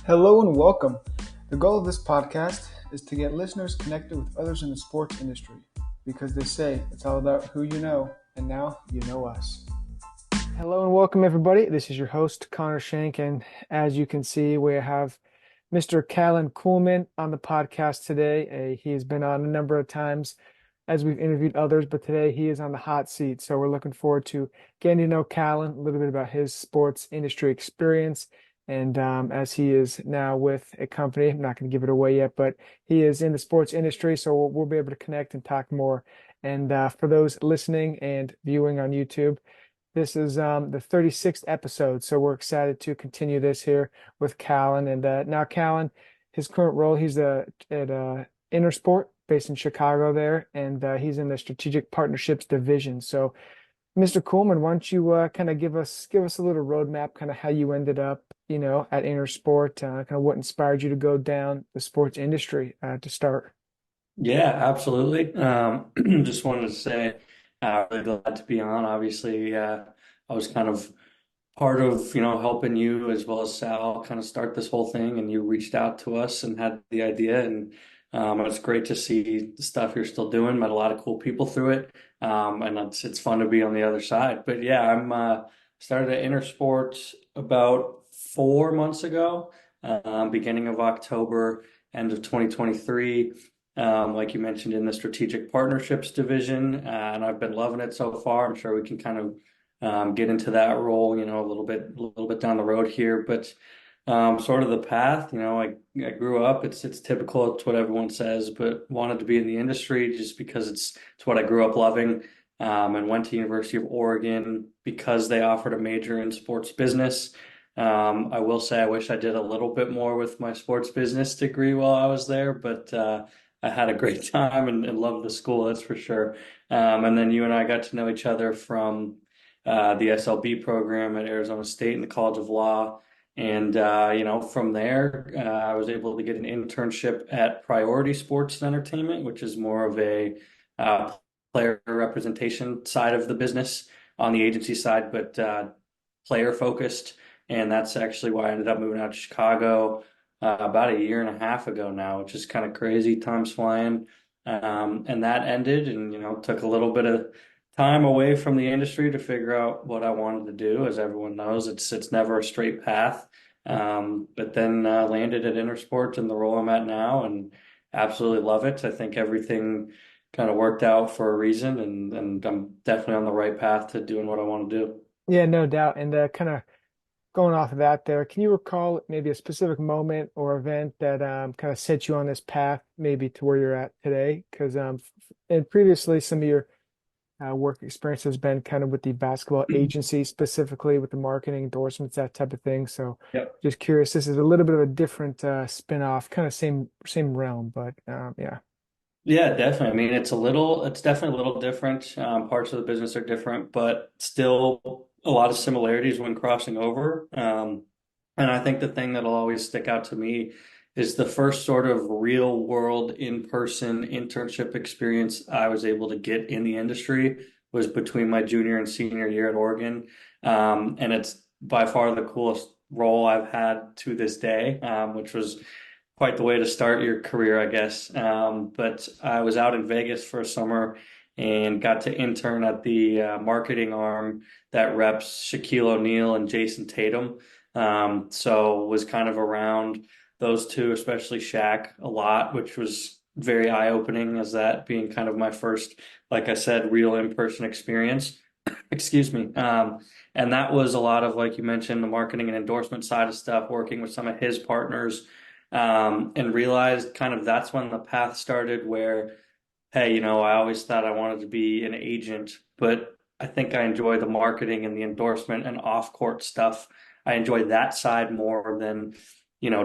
Hello and welcome. The goal of this podcast is to get listeners connected with others in the sports industry because they say it's all about who you know, and now you know us. Hello and welcome, everybody. This is your host, Connor Shank, and as you can see, we have Mr. Callan Coolman on the podcast today. He has been on a number of times as we've interviewed others, but today he is on the hot seat. So we're looking forward to getting to know Callan, a little bit about his sports industry experience. And as he is now with a company, I'm not going to give it away yet, but he is in the sports industry. So we'll be able to connect and talk more. And for those listening and viewing on YouTube, this is the 36th episode. So we're excited to continue this here with Callan. And now Callan, his current role, he's at Intersport based in Chicago there, and he's in the strategic partnerships division. So, Mr. Coolman, why don't you kind of give us a little roadmap, kind of how you ended up, at Intersport, kind of what inspired you to go down the sports industry to start. Yeah, absolutely. Just wanted to say, really glad to be on. Obviously, I was kind of part of, helping you as well as Sal kind of start this whole thing, and you reached out to us and had the idea, and it's great to see the stuff you're still doing. Met a lot of cool people through it, and it's fun to be on the other side. But yeah, I'm started at Intersports about 4 months ago, beginning of October, end of 2023. Like you mentioned in the strategic partnerships division, and I've been loving it so far. I'm sure we can kind of get into that role, a little bit down the road here. But sort of the path, I grew up. It's typical. It's what everyone says, but wanted to be in the industry just because it's what I grew up loving. And went to University of Oregon because they offered a major in sports business. I will say I wish I did a little bit more with my sports business degree while I was there, but I had a great time and loved the school, that's for sure. And then you and I got to know each other from the SLB program at Arizona State in the College of Law. And, from there, I was able to get an internship at Priority Sports and Entertainment, which is more of a uh, player representation side of the business on the agency side, but player focused. And that's actually why I ended up moving out to Chicago about a year and a half ago now, which is kind of crazy. Time's flying. And that ended and, took a little bit of time away from the industry to figure out what I wanted to do. As everyone knows, it's never a straight path. But then landed at Intersport in the role I'm at now and absolutely love it. I think everything kind of worked out for a reason and I'm definitely on the right path to doing what I want to do. Yeah, no doubt. And kind of going off of that there, can you recall maybe a specific moment or event that kind of set you on this path, maybe to where you're at today? Because and previously, some of your work experience has been kind of with the basketball agency, specifically with the marketing endorsements, that type of thing. So, Yep. just curious. This is a little bit of a different spin-off, kind of same realm, but yeah. Yeah, definitely. I mean, it's definitely a little different. Parts of the business are different, but still a lot of similarities when crossing over. And I think the thing that'll always stick out to me is the first sort of real world in-person internship experience I was able to get in the industry was between my junior and senior year at Oregon. And it's by far the coolest role I've had to this day, which was quite the way to start your career, I guess. But I was out in Vegas for a summer and got to intern at the marketing arm that reps Shaquille O'Neal and Jason Tatum. So was kind of around those two, especially Shaq, a lot, which was very eye-opening as that being kind of my first, like I said, real in-person experience. Excuse me. And that was a lot of, like you mentioned, the marketing and endorsement side of stuff, working with some of his partners, and realized kind of that's when the path started where, hey, I always thought I wanted to be an agent, but I think I enjoy the marketing and the endorsement and off-court stuff. I enjoy that side more than,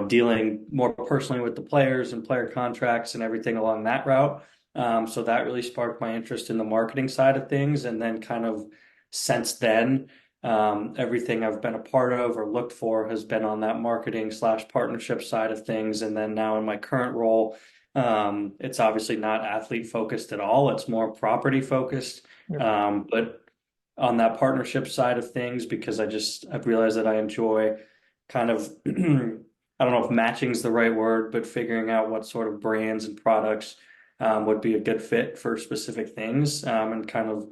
dealing more personally with the players and player contracts and everything along that route. So that really sparked my interest in the marketing side of things. And then kind of since then, everything I've been a part of or looked for has been on that marketing slash partnership side of things. And then now in my current role, it's obviously not athlete focused at all. It's more property focused. Yep. But on that partnership side of things, because I've realized that I enjoy kind of I don't know if matching is the right word, but figuring out what sort of brands and products would be a good fit for specific things. And kind of,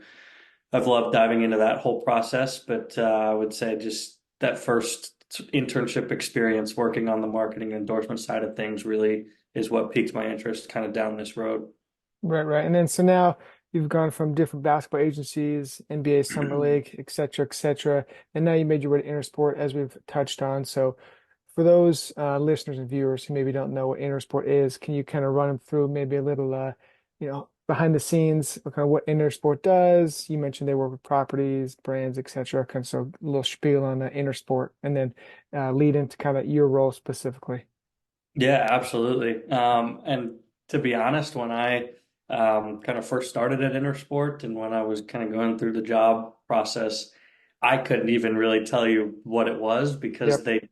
I've loved diving into that whole process. But I would say just that first internship experience working on the marketing and endorsement side of things really is what piqued my interest kind of down this road. Right, right. And then so now you've gone from different basketball agencies, NBA Summer League, et cetera, and now you made your way to Intersport, as we've touched on. So for those listeners and viewers who maybe don't know what Intersport is, can you kind of run them through maybe a little, behind the scenes, kind of what Intersport does? You mentioned they work with properties, brands, et cetera. Kind of so a little spiel on Intersport, and then lead into kind of your role specifically. Yeah, absolutely. And to be honest, when I kind of first started at Intersport and when I was kind of going through the job process, I couldn't even really tell you what it was because Yep.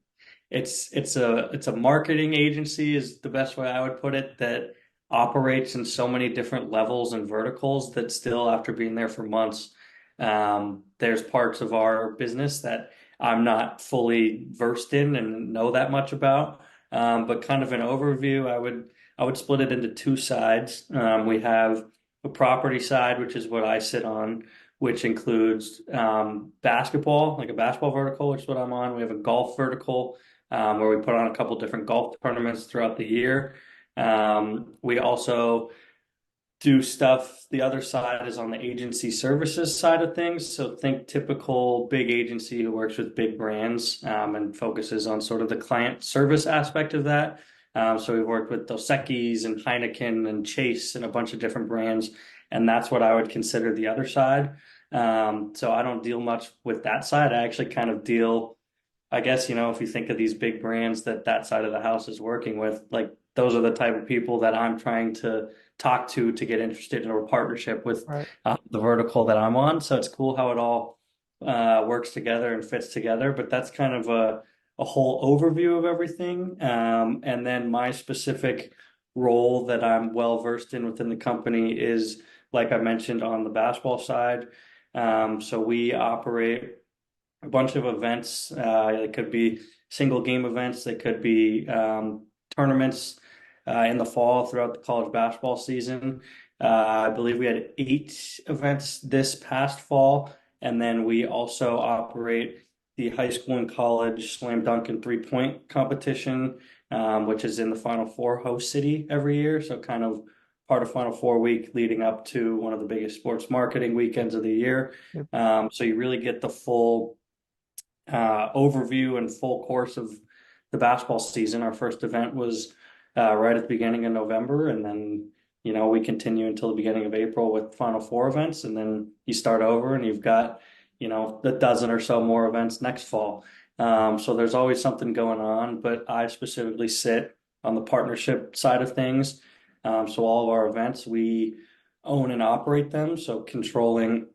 it's a marketing agency is the best way I would put it that operates in so many different levels and verticals that still after being there for months, there's parts of our business that I'm not fully versed in and know that much about. But kind of an overview, I would split it into two sides. We have a property side, which is what I sit on, which includes basketball, like a basketball vertical, which is what I'm on. We have a golf vertical, where we put on a couple different golf tournaments throughout the year. We also do stuff. The other side is on the agency services side of things. So think typical big agency who works with big brands and focuses on sort of the client service aspect of that. So we've worked with Dos Equis and Heineken and Chase and a bunch of different brands, and that's what I would consider the other side. So I don't deal much with that side. I actually kind of deal, I guess, if you think of these big brands that that side of the house is working with, like those are the type of people that I'm trying to talk to get interested in a partnership with Right. the vertical that I'm on. So it's cool how it all works together and fits together. But that's kind of a whole overview of everything. And then my specific role that I'm well versed in within the company is, like I mentioned, on the basketball side. So we operate a bunch of events. It could be single game events. They could be tournaments in the fall throughout the college basketball season. I believe we had 8 events this past fall, and then we also operate the high school and college slam dunk and 3-point competition, which is in the Final Four host city every year. So kind of part of Final Four week leading up to one of the biggest sports marketing weekends of the year. Yep. So you really get the full overview and full course of the basketball season. Our first event was right at the beginning of November, and then we continue until the beginning of April with Final Four events, and then you start over and you've got a dozen or so more events next fall. So there's always something going on, but I specifically sit on the partnership side of things. So all of our events, we own and operate them. So controlling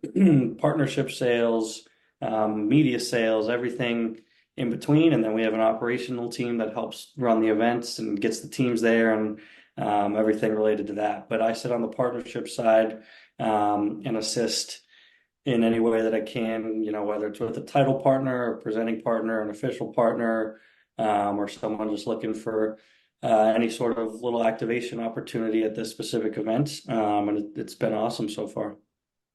partnership sales, media sales, everything in between. And then we have an operational team that helps run the events and gets the teams there and everything related to that. But I sit on the partnership side and assist in any way that I can, whether it's with a title partner, a presenting partner, an official partner, or someone just looking for any sort of little activation opportunity at this specific event. And it's been awesome so far.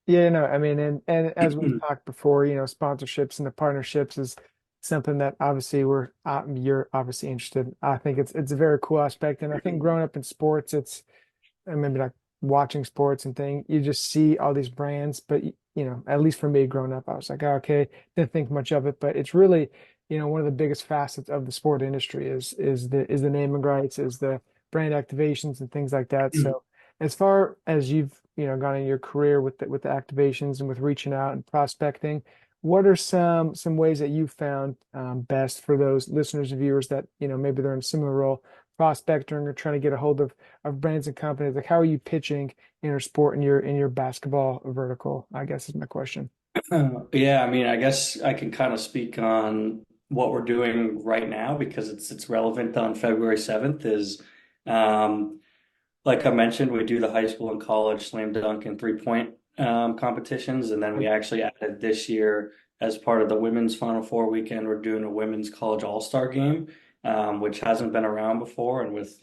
Yeah, no, I mean, and as we've talked before, sponsorships and the partnerships is something that obviously you're obviously interested in. I think it's a very cool aspect, and I think growing up in sports, and maybe like watching sports and thing, you just see all these brands, but at least for me growing up, I was like, oh, okay, didn't think much of it, but it's really, one of the biggest facets of the sport industry is the naming rights, is the brand activations and things like that. So as far as you've, gone in your career with the activations and with reaching out and prospecting, what are some ways that you've found best for those listeners and viewers that, maybe they're in a similar role, prospecting or trying to get a hold of brands and companies? Like, how are you pitching Intersport in your basketball vertical, I guess is my question. Yeah, I mean, I guess I can kind of speak on what we're doing right now because it's relevant on February 7th is like I mentioned, we do the high school and college slam dunk and 3-point competitions, and then we actually added this year as part of the women's Final Four weekend, we're doing a women's college all-star game. which hasn't been around before. And with,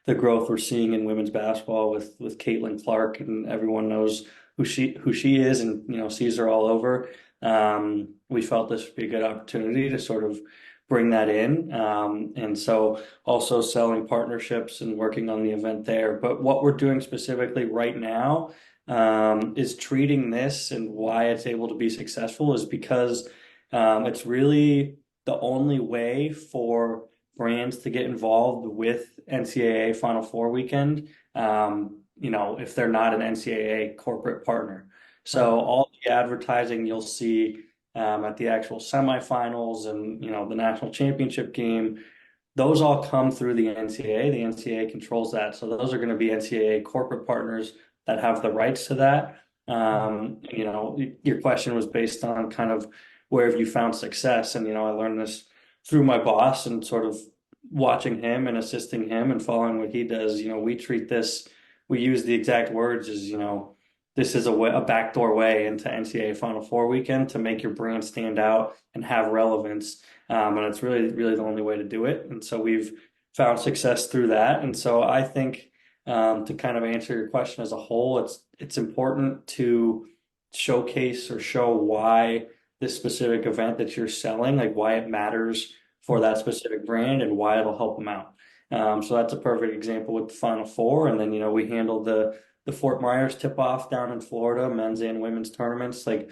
the growth we're seeing in women's basketball with Caitlin Clark, and everyone knows who she is, and sees her all over. We felt this would be a good opportunity to sort of bring that in. And so also selling partnerships and working on the event there. But what we're doing specifically right now is treating this, and why it's able to be successful is because it's really the only way for brands to get involved with NCAA Final Four weekend, if they're not an NCAA corporate partner. So all the advertising you'll see at the actual semifinals and the national championship game, those all come through the NCAA. The NCAA controls that, so those are going to be NCAA corporate partners that have the rights to that. Your question was based on kind of where have you found success, and I learned this through my boss and sort of watching him and assisting him and following what he does. We treat this, we use the exact words as, this is a backdoor way into NCAA Final Four weekend to make your brand stand out and have relevance. And it's really, really the only way to do it. And so we've found success through that. And so I think to kind of answer your question as a whole, it's important to showcase or show why this specific event that you're selling, like why it matters for that specific brand and why it'll help them out. So that's a perfect example with the Final Four. And then, we handled the Fort Myers tip-off down in Florida, men's and women's tournaments. Like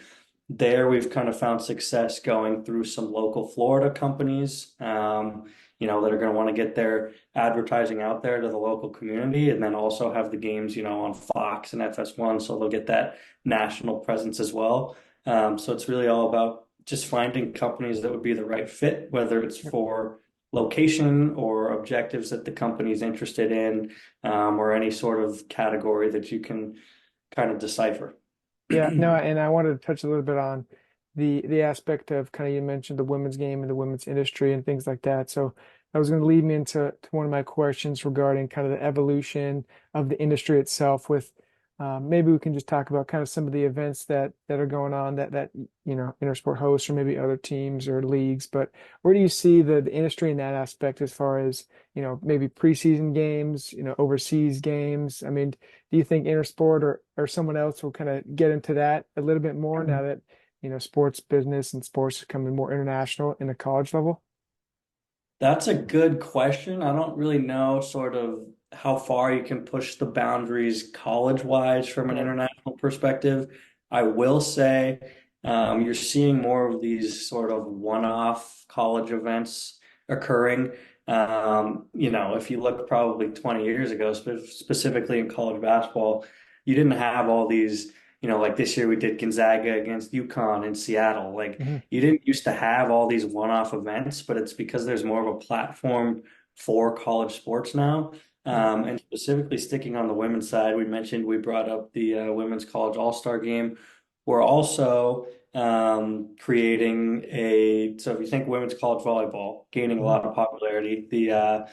there, we've kind of found success going through some local Florida companies, that are going to want to get their advertising out there to the local community, and then also have the games, on Fox and FS1, so they'll get that national presence as well. So it's really all about just finding companies that would be the right fit, whether it's for location or objectives that the company's interested in, or any sort of category that you can kind of decipher. Yeah, no, and I wanted to touch a little bit on the aspect of kind of you mentioned the women's game and the women's industry and things like that. So that was going to lead me into one of my questions regarding kind of the evolution of the industry itself. With maybe we can just talk about kind of some of the events that are going on that Intersport hosts, or maybe other teams or leagues. But where do you see the industry in that aspect, as far as maybe preseason games, overseas games? I mean, do you think Intersport or someone else will kind of get into that a little bit more now that sports business and sports is becoming more international in the college level? That's a good question. I don't really know sort of how far you can push the boundaries college-wise from an Right. international perspective. I will say you're seeing more of these sort of one-off college events occurring. If you look probably 20 years ago, specifically in college basketball, you didn't have all these, like this year we did Gonzaga against UConn in Seattle. Like Hmm. you didn't used to have all these one-off events, but it's because there's more of a platform for college sports now. Right. And specifically sticking on the women's side, we brought up the Women's College All-Star Game. We're also creating so if you think women's college volleyball gaining a Hmm. lot of popularity, the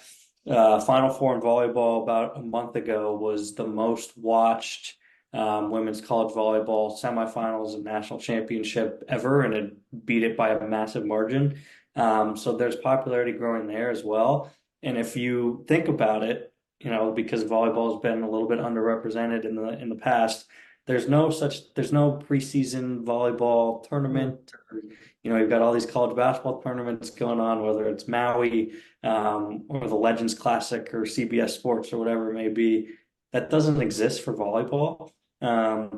Final Four in volleyball about a month ago was the most watched women's college volleyball semifinals and national championship ever, and it beat it by a massive margin. So there's popularity growing there as well. And if you think about it, because volleyball has been a little bit underrepresented in the past, there's no preseason volleyball Hmm. tournament. Or, you've got all these college basketball tournaments going on, whether it's Maui, or the Legends Classic or CBS Sports or whatever it may be. That doesn't exist for volleyball.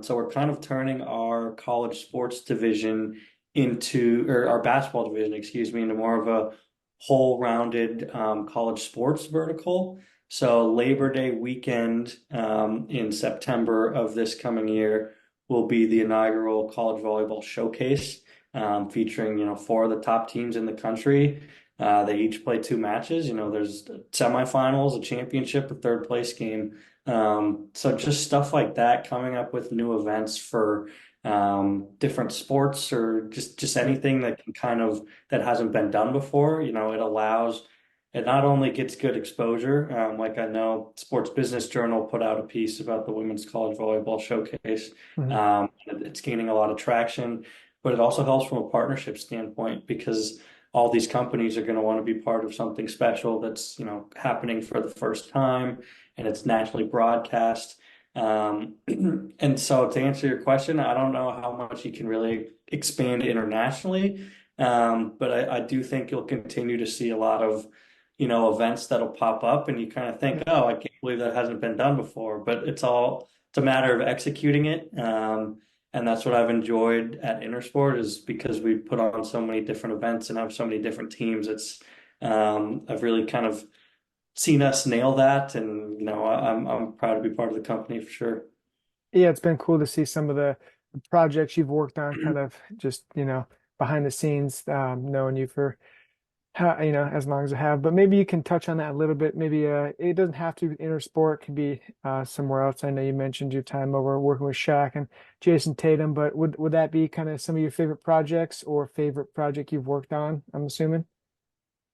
So we're kind of turning our college sports division or our basketball division, excuse me, into more of a whole rounded college sports vertical. So Labor Day weekend in September of this coming year will be the inaugural college volleyball showcase, featuring, four of the top teams in the country. They each play two matches. There's semifinals, a championship, a third place game. So just stuff like that, coming up with new events for different sports, or just anything that can that hasn't been done before. It not only gets good exposure, like I know Sports Business Journal put out a piece about the Women's College Volleyball Showcase. Hmm. It's gaining a lot of traction, but it also helps from a partnership standpoint because all these companies are going to want to be part of something special that's, happening for the first time and it's nationally broadcast. And so to answer your question, I don't know how much you can really expand internationally. But I do think you'll continue to see a lot of, events that'll pop up and you kind of think, oh, I can't believe that hasn't been done before. But it's a matter of executing it. And that's what I've enjoyed at Intersport is because we put on so many different events and have so many different teams. I've really kind of seen us nail that, and I'm proud to be part of the company for sure. Yeah, it's been cool to see some of the projects you've worked on, kind of just, behind the scenes, knowing you for how, as long as I have. But maybe you can touch on that a little bit. Maybe it doesn't have to be Intersport, it could be somewhere else. I know you mentioned your time over working with Shaq and Jason Tatum, but would that be kind of some of your favorite projects or favorite project you've worked on, I'm assuming?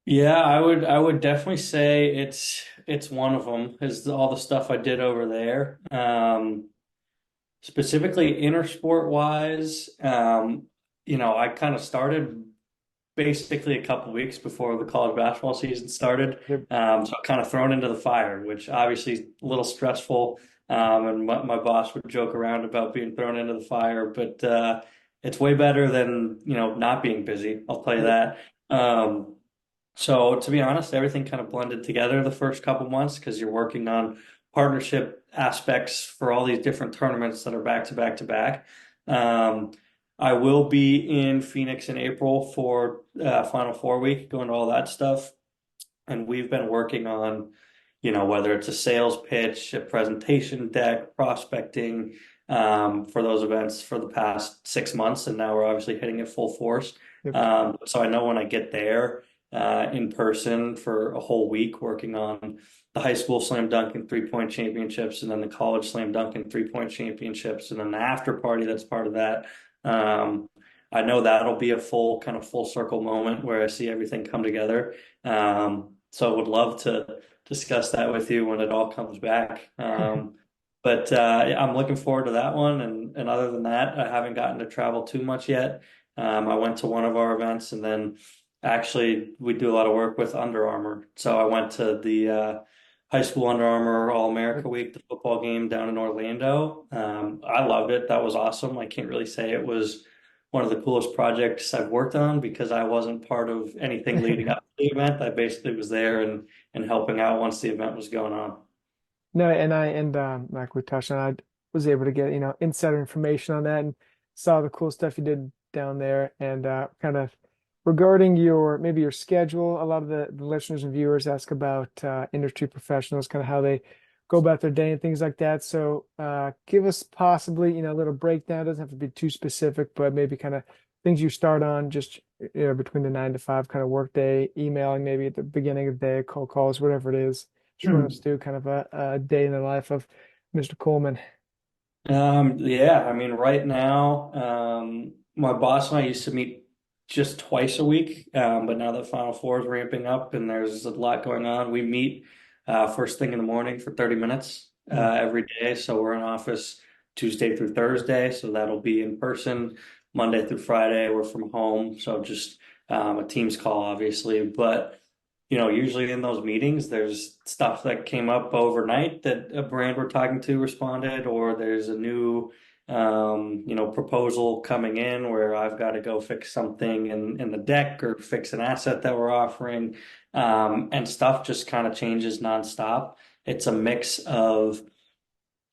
Yeah, I would definitely say it's one of them is all the stuff I did over there. Specifically Intersport wise, I kind of started basically a couple weeks before the college basketball season started. Yep. So kind of thrown into the fire, which obviously is a little stressful. And my boss would joke around about being thrown into the fire, but it's way better than, not being busy. I'll tell you Yep. that. So to be honest, everything kind of blended together the first couple months because you're working on partnership aspects for all these different tournaments that are back to back to back. Um, I will be in Phoenix in April for Final Four week, going to all that stuff. And we've been working on, whether it's a sales pitch, a presentation deck, prospecting for those events for the past 6 months. And now we're obviously hitting it full force. Yep. So I know when I get there in person for a whole week working on the high school slam dunk and 3-point championships, and then the college slam dunk and 3-point championships, and then the after party that's part of that. Um, I know that'll be a full circle moment where I see everything come together. So I would love to discuss that with you when it all comes back. But I'm looking forward to that one. And other than that, I haven't gotten to travel too much yet. I went to one of our events and then actually we do a lot of work with Under Armour. So I went to the high school Under Armour All America Week, the football game down in Orlando. I loved it. That was awesome. I can't really say it was one of the coolest projects I've worked on because I wasn't part of anything leading up to the event. I basically was there and helping out once the event was going on. No, and like we touched on, I was able to get, insider information on that and saw the cool stuff you did down there and kind of regarding your maybe your schedule. A lot of the listeners and viewers ask about industry professionals, kind of how they go about their day and things like that. So give us possibly, a little breakdown. It doesn't have to be too specific, but maybe kind of things you start on just between the 9 to 5 kind of work day, emailing maybe at the beginning of the day, cold calls, whatever it is. Just run us through kind of a day in the life of Mr. Coleman. Yeah, I mean, right now, my boss and I used to meet just twice a week, but now that Final Four is ramping up and there's a lot going on, we meet first thing in the morning for 30 minutes Mm. every day. So we're in office Tuesday through Thursday, so that'll be in person. Monday through Friday, we're from home, so just a Teams call, obviously, but usually in those meetings, there's stuff that came up overnight that a brand we're talking to responded, or there's a new, proposal coming in where I've got to go fix something in the deck or fix an asset that we're offering. And stuff just kind of changes nonstop. It's a mix of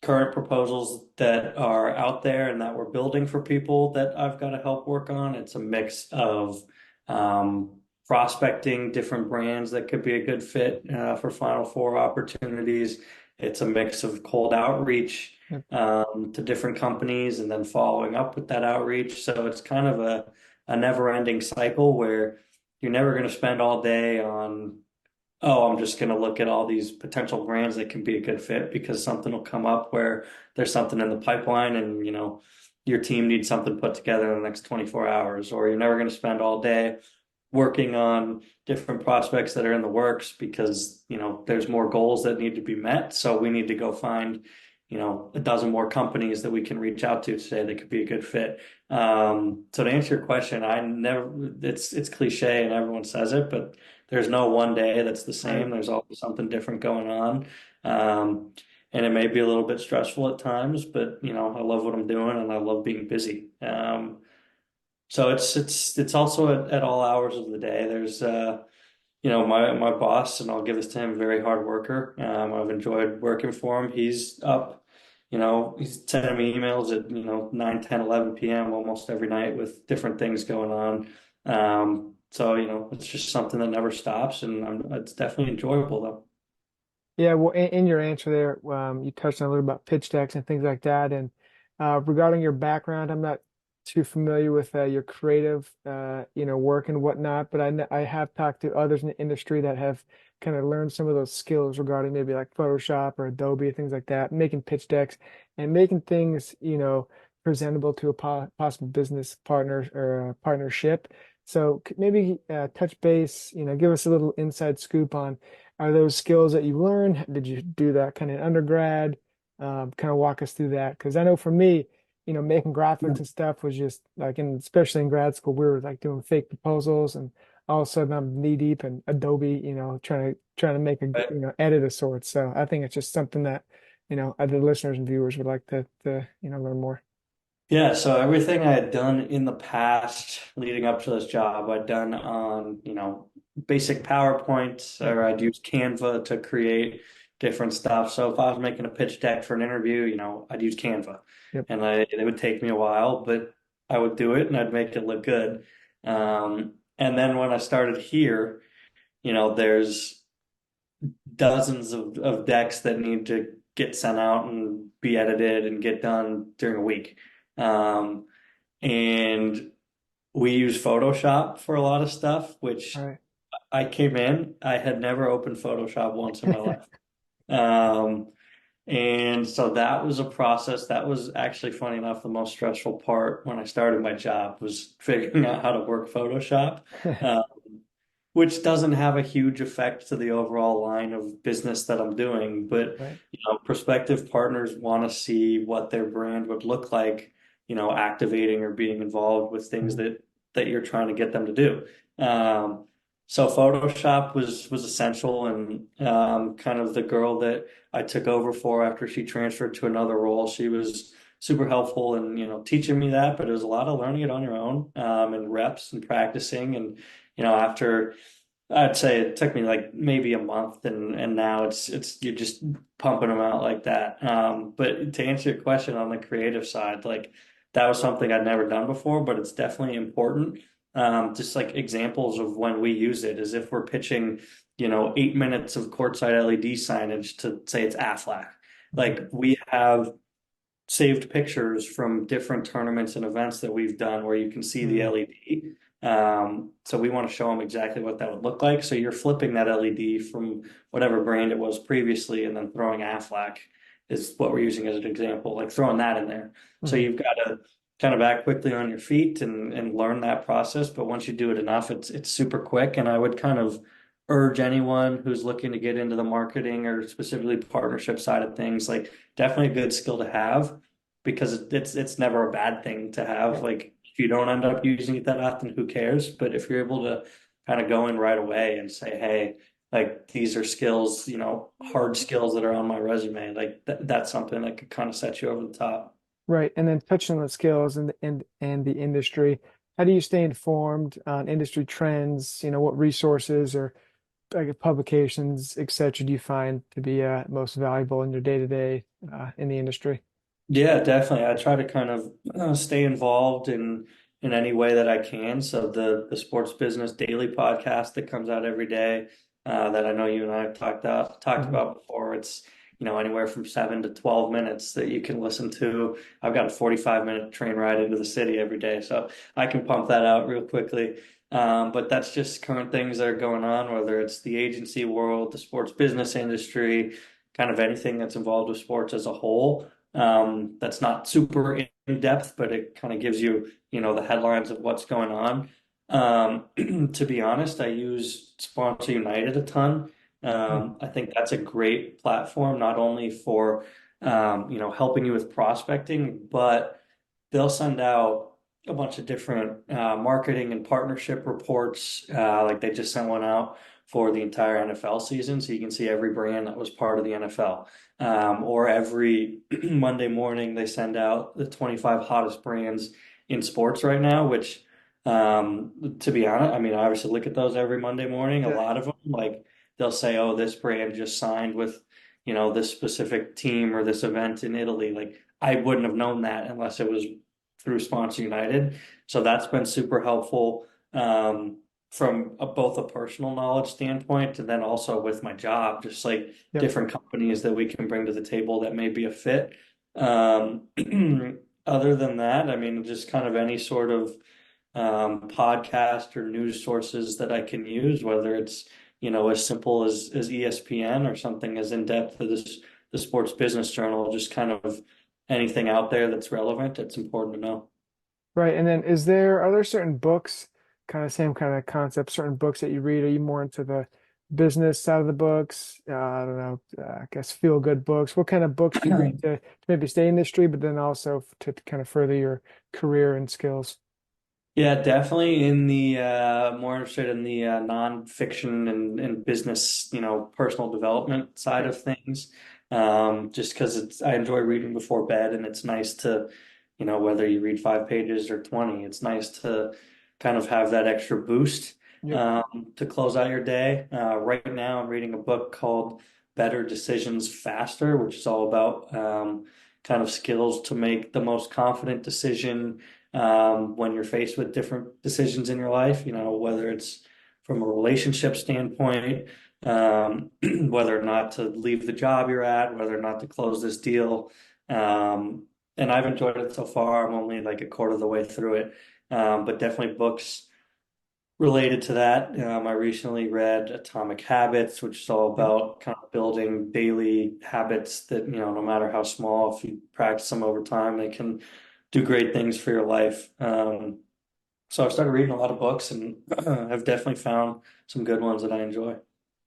current proposals that are out there and that we're building for people that I've got to help work on. It's a mix of prospecting different brands that could be a good fit for Final Four opportunities. It's a mix of cold outreach Yep. to different companies and then following up with that outreach. So it's kind of a never-ending cycle where you're never going to spend all day on, oh, I'm just going to look at all these potential brands that can be a good fit because something will come up where there's something in the pipeline and, your team needs something put together in the next 24 hours, or you're never going to spend all day working on different prospects that are in the works because, there's more goals that need to be met. So we need to go find, a dozen more companies that we can reach out to today that could be a good fit. So to answer your question, it's cliche and everyone says it, but there's no one day that's the Right. same. There's always something different going on. Um, and it may be a little bit stressful at times, but I love what I'm doing and I love being busy. So it's also at all hours of the day. There's my boss, and I'll give this to him, very hard worker. I've enjoyed working for him. He's up, he's sending me emails at 9, 10, 11 p.m. almost every night with different things going on. So it's just something that never stops, and it's definitely enjoyable though. Yeah, well, in your answer there, you touched on a little about pitch decks and things like that. And regarding your background, I'm not too familiar with your creative, work and whatnot, but I have talked to others in the industry that have kind of learned some of those skills regarding maybe like Photoshop or Adobe, things like that, making pitch decks and making things, presentable to a possible business partner or a partnership. So maybe touch base, give us a little inside scoop on are those skills that you learned? Did you do that kind of in undergrad? Kind of walk us through that. Because I know for me, making graphics and stuff was just like, and especially in grad school, we were like doing fake proposals, and all of a sudden I'm knee deep in Adobe, trying to make a, Right. edit of sorts. So I think it's just something that, the listeners and viewers would like to learn more. Yeah, so everything I had done in the past leading up to this job, I'd done on, basic PowerPoints, Yep. or I'd use Canva to create different stuff. So if I was making a pitch deck for an interview, I'd use Canva. Yep. And it would take me a while, but I would do it and I'd make it look good. And then when I started here, there's dozens of decks that need to get sent out and be edited and get done during a week. Um, and we use Photoshop for a lot of stuff, All which right. I came in, I had never opened Photoshop once in my life. Um, and so that was a process. That was actually, funny enough, the most stressful part when I started my job was figuring out how to work Photoshop. Uh, which doesn't have a huge effect to the overall line of business that I'm doing. But, Right. prospective partners want to see what their brand would look like, activating or being involved with things Mhm. that you're trying to get them to do. So Photoshop was essential, and kind of the girl that I took over for after she transferred to another role, she was super helpful in teaching me that. But it was a lot of learning it on your own, and reps and practicing. And after, I'd say it took me like maybe a month, and now it's you're just pumping them out like that. But to answer your question on the creative side, like that was something I'd never done before, but it's definitely important. Just like examples of when we use it is if we're pitching, 8 minutes of courtside LED signage to say it's Aflac. Mhm. Like we have saved pictures from different tournaments and events that we've done where you can see the Mm. LED. So we want to show them exactly what that would look like. So you're flipping that LED from whatever brand it was previously and then throwing Aflac is what we're using as an example, like throwing that in there. So Mhm. you've got to kind of act quickly on your feet and learn that process. But once you do it enough, it's super quick. And I would kind of urge anyone who's looking to get into the marketing or specifically partnership side of things, like definitely a good skill to have because it's never a bad thing to have. Yeah. Like if you don't end up using it that often, who cares? But if you're able to kind of go in right away and say, hey, like these are skills, hard skills that are on my resume, like that's something that could kind of set you over the top. Right. And then touching on the skills and the industry, how do you stay informed on industry trends? What resources or like publications, et cetera, do you find to be most valuable in your day-to-day in the industry? Yeah, definitely. I try to kind of stay involved in any way that I can. So the Sports Business Daily podcast that comes out every day, that I know you and I have talked Mhm. about before. It's anywhere from 7 to 12 minutes that you can listen to. I've got a 45-minute train ride into the city every day, so I can pump that out real quickly. But that's just current things that are going on, whether it's the agency world, the sports business industry, kind of anything that's involved with sports as a whole. That's not super in depth, but it kind of gives you, the headlines of what's going on. To be honest, I use Sponsor United a ton. Mhm. I think that's a great platform, not only for helping you with prospecting, but they'll send out a bunch of different marketing and partnership reports. Like they just sent one out for the entire NFL season, so you can see every brand that was part of the NFL. Or every Monday morning, they send out the 25 hottest brands in sports right now, which, to be honest, I mean, I obviously look at those every Monday morning. A Yeah. lot of them, like they'll say, oh, this brand just signed with, this specific team or this event in Italy. Like I wouldn't have known that unless it was through Sponsor United. So that's been super helpful. From both a personal knowledge standpoint and then also with my job, just like Yep. different companies that we can bring to the table that may be a fit. Um, Other than that, I mean, just kind of any sort of podcast or news sources that I can use, whether it's, as simple as ESPN or something as in depth as the Sports Business Journal, just kind of anything out there that's relevant, it's important to know. Right. And then are there certain books, kind of same kind of concept, certain books that you read? Are you more into the business side of the books? I don't know, I guess feel good books. What kind of books do you read to maybe stay in the industry, but then also to kind of further your career and skills? Yeah, definitely in the more interested in the nonfiction and business, personal development side Yeah. of things. Just because I enjoy reading before bed, and it's nice to, whether you read 5 pages or 20, it's nice to kind of have that extra boost Yep. to close out your day. Right now, I'm reading a book called Better Decisions Faster, which is all about kind of skills to make the most confident decision when you're faced with different decisions in your life, whether it's from a relationship standpoint, whether or not to leave the job you're at, whether or not to close this deal. And I've enjoyed it so far. I'm only like a quarter of the way through it. But definitely books related to that. I recently read Atomic Habits, which is all Yep. about kind of building daily habits that, no matter how small, if you practice them over time, they can do great things for your life. So I've started reading a lot of books and I've definitely found some good ones that I enjoy.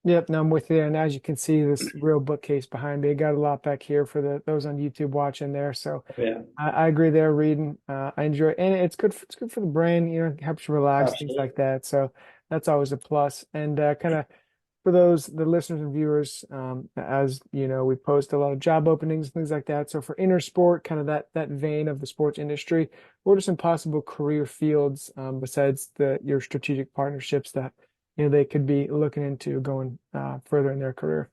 Yep, no, I'm with you. And as you can see, this real bookcase behind me, got a lot back here for those on YouTube watching there. So Yeah, I agree there, reading. I enjoy and it's good for the brain, it helps you relax, things absolutely. like that. So that's always a plus. And kind of for the listeners and viewers, as you know, we post a lot of job openings, things like that. So for inner sport, kind of that vein of the sports industry, what are some possible career fields besides your strategic partnerships that they could be looking into going further in their career?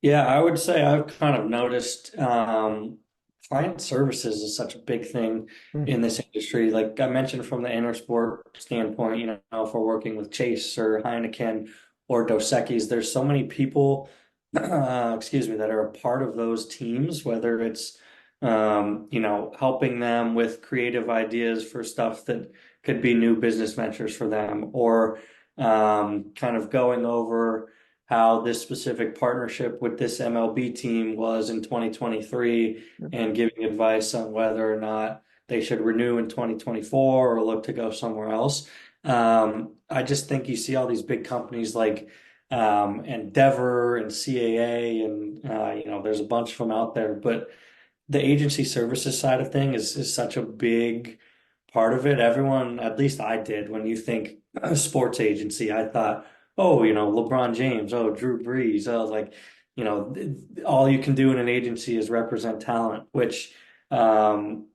Yeah, I would say I've kind of noticed client services is such a big thing Mm, in this industry. Like I mentioned from the inner sport standpoint, if we're working with Chase or Heineken or Dos Equis, there's so many people, excuse me, that are a part of those teams, whether it's, helping them with creative ideas for stuff that could be new business ventures for them, or kind of going over how this specific partnership with this MLB team was in 2023 yep. and giving advice on whether or not they should renew in 2024 or look to go somewhere else. I just think you see all these big companies like Endeavor and CAA, and there's a bunch of them out there, but the agency services side of thing is such a big part of it. Everyone, at least I did, when you think sports agency, I thought, oh, LeBron James, oh, Drew Brees. I was like, all you can do in an agency is represent talent, which um,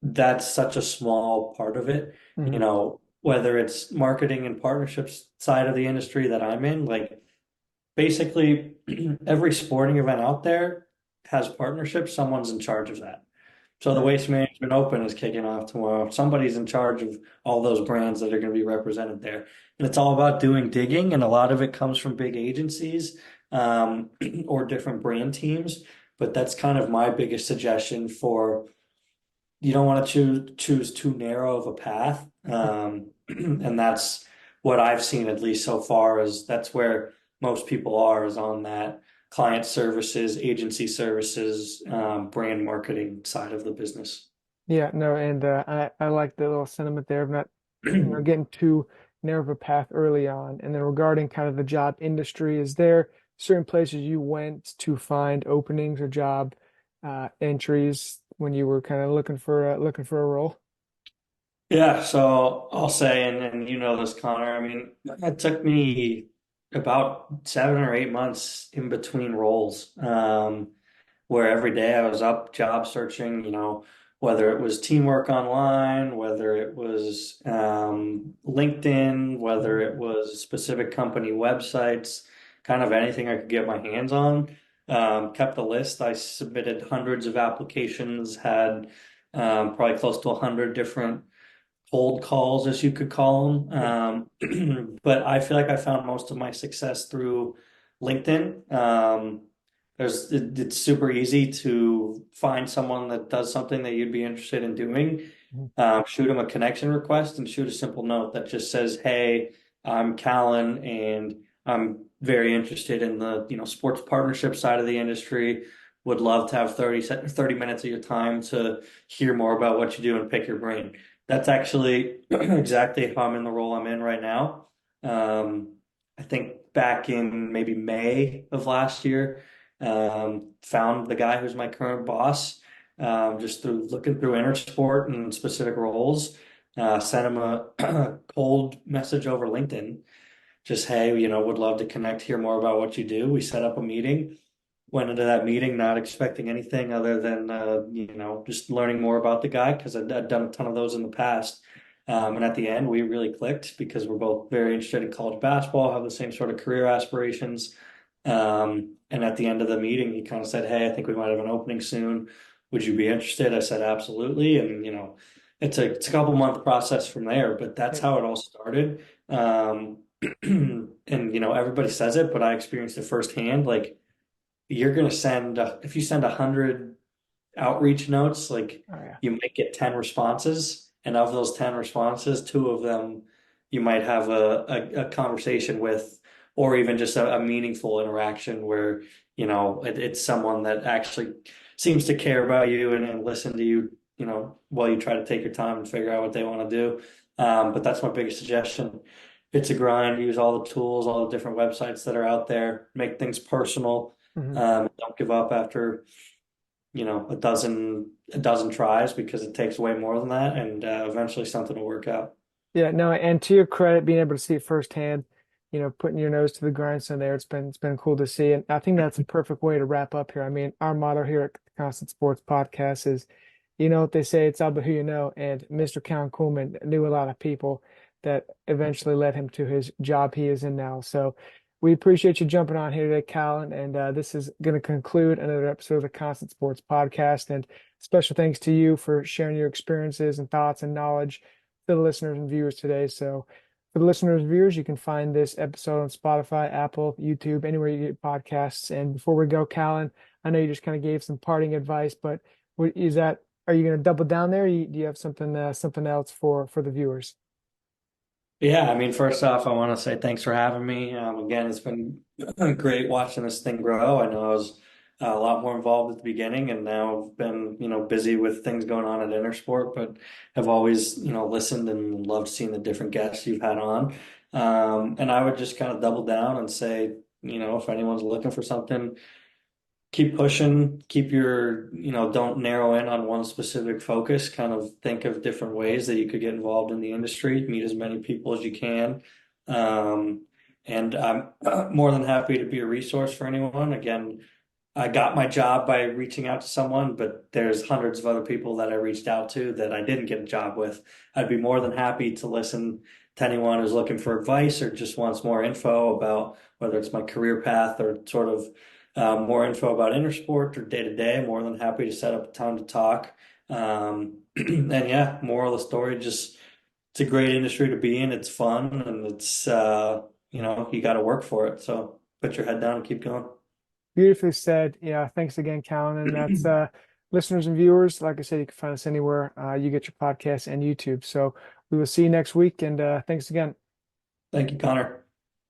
that's such a small part of it. Mhm. Whether it's marketing and partnerships side of the industry that I'm in, like basically every sporting event out there has partnerships. Someone's in charge of that. So the Right. Waste Management Open is kicking off tomorrow. Somebody's in charge of all those brands that are going to be represented there. And it's all about doing digging, and a lot of it comes from big agencies or different brand teams. But that's kind of my biggest suggestion for you don't want to choose too narrow of a path. And that's what I've seen at least so far is that's where most people are is on that client services, agency services, brand marketing side of the business. Yeah, no, and I like the little sentiment there of not, getting too narrow of a path early on. And then regarding kind of the job industry, is there certain places you went to find openings or job entries when you were kind of looking for a role? Yeah, so I'll say, and you know this, Connor. I mean, it took me about 7 or 8 months in between roles, where every day I was up job searching, whether it was teamwork online, whether it was LinkedIn, whether Mhm. it was specific company websites, kind of anything I could get my hands on. Kept a list. I submitted hundreds of applications, had probably close to 100 different cold calls, as you could call them. Yeah. But I feel like I found most of my success through LinkedIn. It's super easy to find someone that does something that you'd be interested in doing. Mhm. Shoot them a connection request and shoot a simple note that just says, "Hey, I'm Callan, and I'm very interested in the sports partnership side of the industry. Would love to have 30 minutes of your time to hear more about what you do and pick your brain." That's actually exactly how I'm in the role I'm in right now. I think back in maybe May of last year, found the guy who's my current boss, just through looking through Intersport and specific roles. Sent him a cold message over LinkedIn. Just, hey, would love to connect, hear more about what you do. We set up a meeting. Went into that meeting not expecting anything other than just learning more about the guy because I'd done a ton of those in the past. And at the end, we really clicked because we're both very interested in college basketball, have the same sort of career aspirations. And at the end of the meeting, he kind of said, "Hey, I think we might have an opening soon. Would you be interested?" I said, "Absolutely." And it's a couple month process from there, but that's Yeah. how it all started. And everybody says it, but I experienced it firsthand. Like, you're going to if you send 100 outreach notes, like, Oh yeah. you might get 10 responses, and of those 10 responses, two of them you might have a conversation with, or even just a meaningful interaction where it's someone that actually seems to care about you and listen to you, while you try to take your time and figure out what they want to do. But that's my biggest suggestion. It's a grind. Use all the tools, all the different websites that are out there. Make things personal. Mhm. Don't give up after a dozen tries, because it takes way more than that, and eventually something will work out. Yeah, no, and to your credit, being able to see it firsthand, putting your nose to the grindstone there, it's been cool to see. And I think that's a perfect way to wrap up here. I mean, our motto here at the Constant Sports Podcast is, what they say, it's all about who you know. And Mr. Count Coolman knew a lot of people that eventually led him to his job he is in now. So we appreciate you jumping on here today, Callan. And this is going to conclude another episode of the Constant Sports Podcast. And special thanks to you for sharing your experiences and thoughts and knowledge to the listeners and viewers today. So, for the listeners and viewers, you can find this episode on Spotify, Apple, YouTube, anywhere you get podcasts. And before we go, Callan, I know you just kind of gave some parting advice, but what is that? Are you going to double down there? Do you have something else for the viewers? Yeah, I mean, first off, I want to say thanks for having me. Again, it's been great watching this thing grow. I know I was a lot more involved at the beginning, and now I've been, busy with things going on at Intersport, but have always, listened and loved seeing the different guests you've had on. And I would just kind of double down and say, if anyone's looking for something, keep pushing, keep your, don't narrow in on one specific focus, kind of think of different ways that you could get involved in the industry, meet as many people as you can. Um, and I'm more than happy to be a resource for anyone. Again, I got my job by reaching out to someone, but there's hundreds of other people that I reached out to that I didn't get a job with. I'd be more than happy to listen to anyone who's looking for advice or just wants more info about whether it's my career path or sort of more info about Intersport or day to day. More than happy to set up a time to talk. And yeah, moral of the story, just it's a great industry to be in. It's fun, and it's you got to work for it. So put your head down and keep going. Beautifully said. Yeah, thanks again, Callan. And that's listeners and viewers. Like I said, you can find us anywhere you get your podcasts and YouTube. So we will see you next week. And thanks again. Thank you, Connor.